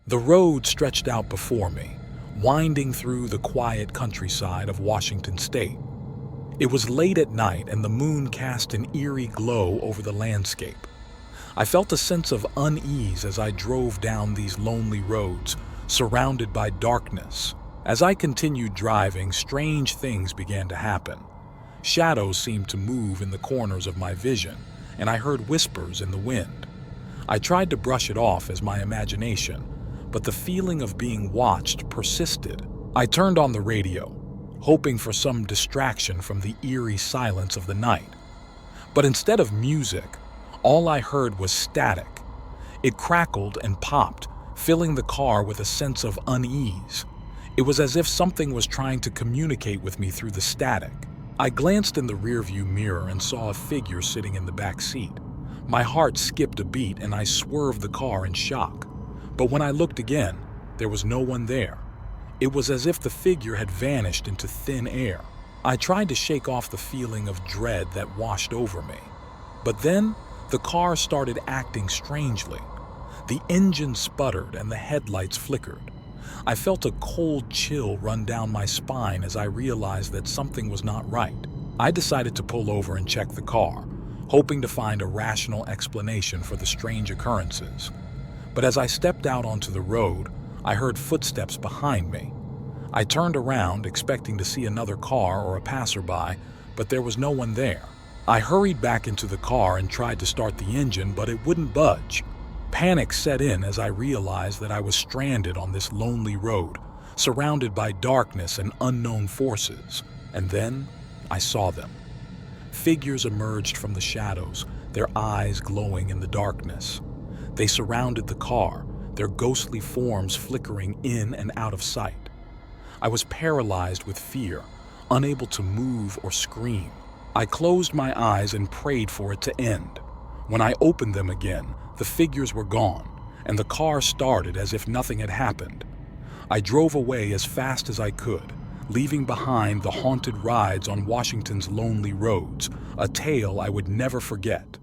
The road stretched out before me, winding through the quiet countryside of Washington state. It was late at night and the moon cast an eerie glow over the landscape. I felt a sense of unease as I drove down these lonely roads, surrounded by darkness. As I continued driving, strange things began to happen. Shadows seemed to move in the corners of my vision, and I heard whispers in the wind. I tried to brush it off as my imagination, but the feeling of being watched persisted. I turned on the radio, hoping for some distraction from the eerie silence of the night. But instead of music, all I heard was static. It crackled and popped, filling the car with a sense of unease. It was as if something was trying to communicate with me through the static. I glanced in the rearview mirror and saw a figure sitting in the back seat. My heart skipped a beat and I swerved the car in shock. But when I looked again, there was no one there. It was as if the figure had vanished into thin air. I tried to shake off the feeling of dread that washed over me. But then, the car started acting strangely. The engine sputtered and the headlights flickered. I felt a cold chill run down my spine as I realized that something was not right. I decided to pull over and check the car, hoping to find a rational explanation for the strange occurrences. But as I stepped out onto the road, I heard footsteps behind me. I turned around, expecting to see another car or a passerby, but there was no one there. I hurried back into the car and tried to start the engine, but it wouldn't budge. Panic set in as I realized that I was stranded on this lonely road, surrounded by darkness and unknown forces. And then, I saw them. Figures emerged from the shadows, their eyes glowing in the darkness. They surrounded the car, their ghostly forms flickering in and out of sight. I was paralyzed with fear, unable to move or scream. I closed my eyes and prayed for it to end. When I opened them again, the figures were gone, and the car started as if nothing had happened. I drove away as fast as I could, leaving behind the haunted rides on Washington's lonely roads, a tale I would never forget.